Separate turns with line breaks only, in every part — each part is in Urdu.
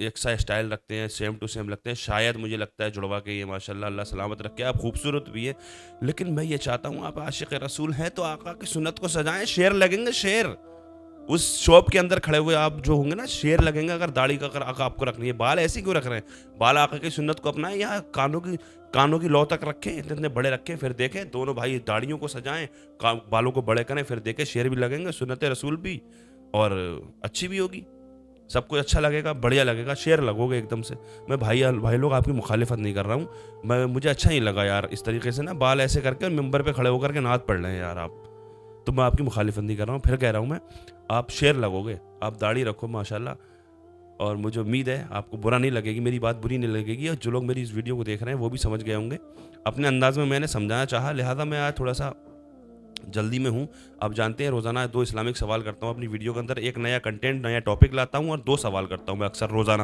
ایک سا اسٹائل رکھتے ہیں, سیم ٹو سیم لگتے ہیں, شاید مجھے لگتا ہے جڑوا کے یہ ماشاءاللہ اللہ سلامت رکھے, آپ خوبصورت بھی ہے, لیکن میں یہ چاہتا ہوں آپ عاشق رسول ہیں تو آقا کی سنت کو سجائیں. شیر لگیں گے, شیر اس شاپ کے اندر کھڑے ہوئے آپ جو ہوں گے نا, شیر لگیں گے. اگر داڑھی کا اگر آقا آپ کو رکھنی ہے, بال ایسے کیوں رکھ رہے ہیں, بال آقا کی سنت کو اپنائیں, یا کانوں کی لو تک رکھیں, اتنے بڑے رکھیں, پھر دیکھیں دونوں بھائی داڑھیوں کو سجائیں, بالوں کو بڑے کریں, پھر دیکھیں شیر بھی لگیں گے, سنت رسول بھی, اور اچھی بھی ہوگی, سب کچھ اچھا لگے گا, بڑھیا لگے گا. شیر لگو گے ایک دم سے. میں بھائی لوگ آپ کی مخالفت نہیں کر رہا ہوں, مجھے اچھا نہیں لگا یار اس طریقے سے نا بال ایسے کر کے ممبر پہ کھڑے ہو کر کے نعت پڑھ رہے ہیں یار آپ, تو میں آپ کی مخالفت نہیں کر رہا ہوں. پھر کہہ رہا ہوں میں, آپ شیر لگو گے, آپ داڑھی رکھو ماشاءاللہ, اور مجھے امید ہے آپ کو برا نہیں لگے گی, میری بات بری نہیں لگے گی, اور جو لوگ میری اس ویڈیو کو دیکھ رہے ہیں وہ بھی سمجھ گئے ہوں گے. اپنے انداز میں نے سمجھانا چاہا, لہٰذا میں آج تھوڑا سا جلدی میں ہوں. آپ جانتے ہیں روزانہ 2 اسلامک سوال کرتا ہوں اپنی ویڈیو کے اندر, ایک نیا کنٹینٹ نیا ٹاپک لاتا ہوں, اور 2 سوال کرتا ہوں میں اکثر روزانہ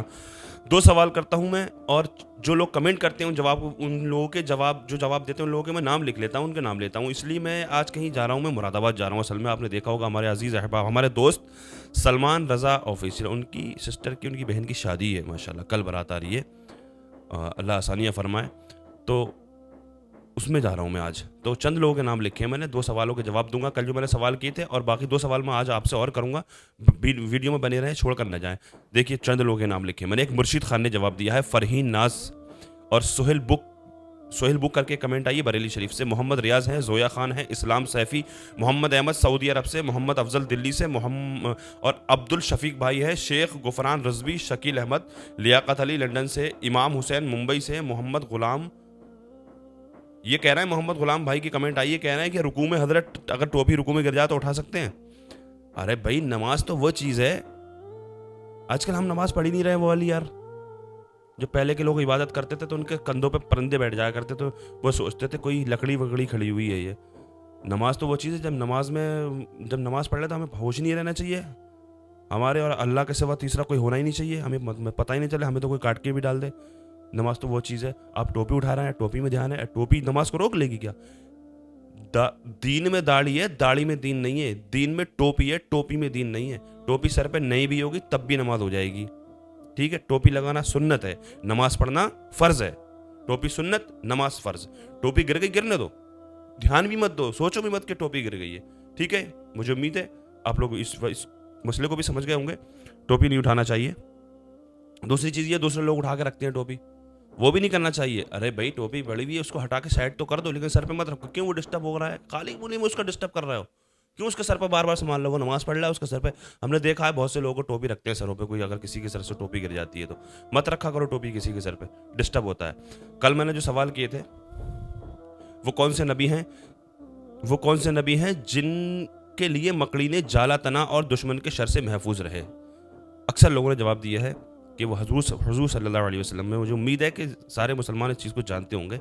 2 سوال کرتا ہوں میں. اور جو لوگ کمنٹ کرتے ہیں ان لوگوں کے جواب جو جواب دیتے ہیں ان لوگوں کے میں نام لکھ لیتا ہوں, ان کے نام لیتا ہوں. اس لیے میں آج کہیں جا رہا ہوں, میں مراد آباد جا رہا ہوں. اصل میں آپ نے دیکھا ہوگا ہمارے عزیز احباب, ہمارے دوست سلمان رضا آفیسر, ان کی سسٹر کی, ان کی بہن کی شادی ہے ماشاءاللہ, کل بارات آ رہی ہے, اللہ آسانیاں فرمائے. تو اس میں جا رہا ہوں میں آج. تو چند لوگوں کے نام لکھے ہیں میں نے, 2 سوالوں کے جواب دوں گا. کل جو میں نے سوال کیے تھے, اور باقی 2 سوال میں آج آپ سے اور کروں گا, ویڈیو میں بنے رہیں, چھوڑ کر نہ جائیں. دیکھیے چند لوگوں کے نام لکھے میں نے. ایک مرشید خان نے جواب دیا ہے, فرحین ناز, اور سہیل بک کر کے کمنٹ آئی بریلی شریف سے. محمد ریاض ہیں, زویا خان ہیں, اسلام سیفی, محمد احمد سعودی عرب سے, محمد افضل دلی سے, اور عبد الشفیق بھائی ہے, شیخ غفران رضوی, شکیل احمد, لیاقت علی لندن سے, امام حسین ممبئی سے, محمد غلام. یہ کہہ رہے ہیں محمد غلام بھائی کی کمنٹ آئی ہے, کہہ رہے ہیں کہ رکوع میں حضرت اگر ٹوپی رکوع میں گر جائے تو اٹھا سکتے ہیں. ارے بھائی نماز تو وہ چیز ہے, آج کل ہم نماز پڑھ ہی نہیں رہے وہ والی یار. جو پہلے کے لوگ عبادت کرتے تھے تو ان کے کندھوں پہ پرندے بیٹھ جایا کرتے, تو وہ سوچتے تھے کوئی لکڑی وکڑی کھڑی ہوئی ہے. یہ نماز تو وہ چیز ہے, جب نماز پڑھ رہے تو ہمیں ہوش نہیں رہنا چاہیے, ہمارے اور اللہ کے سوا تیسرا کوئی ہونا ہی نہیں چاہیے, ہمیں پتہ ہی نہیں چلے, ہمیں تو کوئی کاٹ کے بھی ڈال دے. نماز تو وہ چیز ہے. آپ ٹوپی اٹھا رہے ہیں, ٹوپی میں دھیان ہے, ٹوپی نماز کو روک لے گی کیا؟ دین میں داڑھی ہے, داڑھی میں دین نہیں ہے. دین میں ٹوپی ہے, ٹوپی میں دین نہیں ہے. ٹوپی سر پہ نہیں بھی ہوگی تب بھی نماز ہو جائے گی, ٹھیک ہے. ٹوپی لگانا سنت ہے, نماز پڑھنا فرض ہے. ٹوپی سنت, نماز فرض. ٹوپی گر گئی گرنے دو, دھیان بھی مت دو, سوچو بھی مت کہ ٹوپی گر گئی ہے, ٹھیک ہے. مجھے امید ہے آپ لوگ اس مسئلے کو بھی سمجھ گئے ہوں گے. ٹوپی نہیں اٹھانا چاہیے. دوسری چیز یہ, دوسرے لوگ اٹھا کے رکھتے ہیں ٹوپی, وہ بھی نہیں کرنا چاہیے. ارے بھائی ٹوپی بڑی ہوئی ہے, اس کو ہٹا کے سائڈ تو کر دو, لیکن سر پہ مت رکھو. کیوں وہ ڈسٹرب ہو رہا ہے, خالی بولی میں اس کا ڈسٹرب کر رہے ہو, کیوں اس کے سر پہ بار بار سامان لگو, نماز پڑھ رہا ہے اس کے سر پہ. ہم نے دیکھا ہے بہت سے لوگوں کو ٹوپی رکھتے ہیں سروں پہ, کوئی اگر کسی کے سر سے ٹوپی گر جاتی ہے تو مت رکھا کرو ٹوپی کسی کے سر پہ, ڈسٹرب ہوتا ہے. کل میں نے جو سوال کیے تھے, وہ کون سے نبی ہیں جن کے لیے مکڑی نے جالا تنا اور دشمن کے شر سے محفوظ رہے. اکثر لوگوں نے جواب دیا ہے کہ وہ حضور صلی اللہ علیہ وسلم میں. مجھے امید ہے کہ سارے مسلمان اس چیز کو جانتے ہوں گے,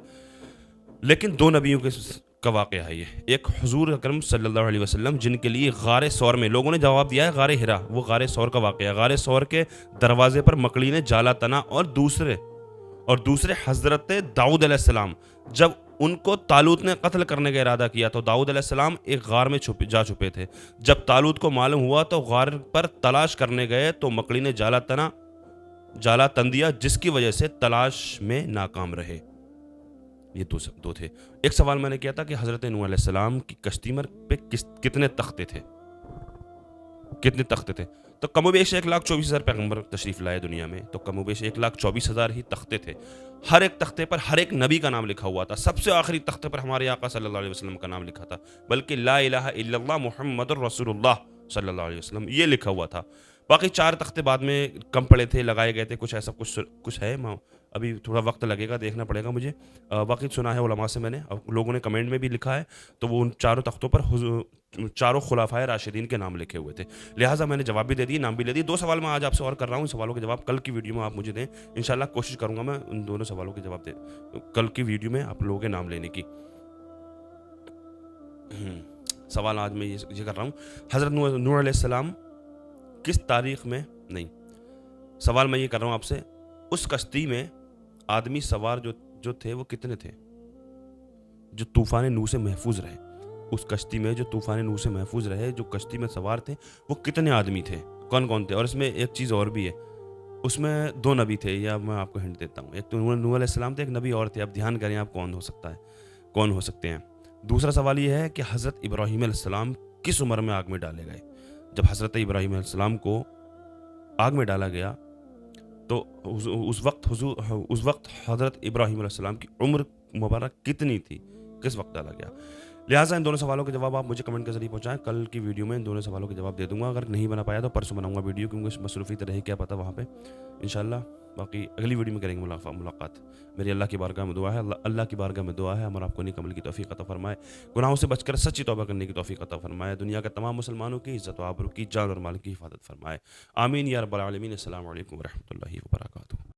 لیکن 2 نبیوں کا واقعہ ہے یہ. ایک حضور اکرم صلی اللہ علیہ وسلم جن کے لیے غار ثور میں, لوگوں نے جواب دیا ہے غار ہرا, وہ غار ثور کا واقعہ ہے. غار ثور کے دروازے پر مکڑی نے جالا تنا, اور دوسرے حضرت داؤد علیہ السلام, جب ان کو طالوت نے قتل کرنے کا ارادہ کیا تو داؤد علیہ السلام ایک غار میں جا چھپے تھے. جب طالوت کو معلوم ہوا تو غار پر تلاش کرنے گئے تو مکڑی نے جالا تن دیا, جس کی وجہ سے تلاش میں ناکام رہے. یہ 2 تھے. ایک سوال میں نے کیا تھا کہ حضرت نوح علیہ السلام کی کشتی پہ کتنے تختے تھے, تو کم و بیش 1,24,000 پیغمبر تشریف لائے دنیا میں, تو کم و بیش 1,24,000 ہی تختے تھے. ہر ایک تختے پر ہر ایک نبی کا نام لکھا ہوا تھا. سب سے آخری تختے پر ہمارے آقا صلی اللہ علیہ وسلم کا نام لکھا تھا, بلکہ لا الہ الا اللہ محمد الرسول اللہ صلی اللہ علیہ وسلم یہ لکھا ہوا تھا. باقی 4 تختے بعد میں کم پڑے تھے, لگائے گئے تھے, کچھ ایسا کچھ ہے, ابھی تھوڑا وقت لگے گا, دیکھنا پڑے گا مجھے. باقی سنا ہے علماء سے میں نے, لوگوں نے کمنٹ میں بھی لکھا ہے, تو وہ ان 4 تختوں پر 4 خلفائے راشدین کے نام لکھے ہوئے تھے. لہٰذا میں نے جواب بھی دے دی, نام بھی لے دی. 2 سوال میں آج آپ سے اور کر رہا ہوں, ان سوالوں کے جواب کل کی ویڈیو میں آپ مجھے دیں, انشاءاللہ کوشش کروں گا میں ان دونوں سوالوں کے جواب دیں کل کی ویڈیو میں آپ لوگوں کے نام لینے کی. سوال آج میں یہ کر رہا ہوں, حضرت نوح علیہ السلام کس تاریخ میں, نہیں, سوال میں یہ کر رہا ہوں آپ سے, اس کشتی میں آدمی سوار جو تھے وہ کتنے تھے جو طوفان نوح سے محفوظ رہے؟ اس کشتی میں جو طوفان نوح سے محفوظ رہے, جو کشتی میں سوار تھے, وہ کتنے آدمی تھے, کون کون تھے؟ اور اس میں ایک چیز اور بھی ہے, اس میں 2 نبی تھے، یا میں آپ کو ہنٹ دیتا ہوں. ایک تو نوح علیہ السلام تھے، ایک نبی اور تھے. اب دھیان کریں آپ کون ہو سکتے ہیں. دوسرا سوال یہ ہے کہ حضرت ابراہیم علیہ السلام کس عمر میں آگ میں ڈالے گئے؟ جب حضرت ابراہیم علیہ السلام کو آگ میں ڈالا گیا تو اس وقت حضرت ابراہیم علیہ السلام کی عمر مبارک کتنی تھی، کس وقت ڈالا گیا؟ لہٰذا ان دونوں سوالوں کے جواب آپ مجھے کمنٹ کے ذریعے پہنچائیں. کل کی ویڈیو میں ان دونوں سوالوں کے جواب دے دوں گا. اگر نہیں بنا پایا تو پرسوں بناؤں گا ویڈیو، کیونکہ مصروفیت رہے کیا پتہ وہاں پہ انشاءاللہ. باقی اگلی ویڈیو میں کریں گے ملاقات. میری اللہ کی بارگاہ میں دعا ہے، اللہ کی بارگاہ میں دعا ہے ہمارا آپ کو نیک عمل کی توفیق عطا فرمائے، گناہوں سے بچ کر سچی توبہ کرنے کی توفیق عطا فرمائے، دنیا کے تمام مسلمانوں کی عزت و آبرو کی، جان اور مال کی حفاظت فرمائے. آمین یا رب العالمین. السلام علیکم ورحمۃ اللہ وبرکاتہ.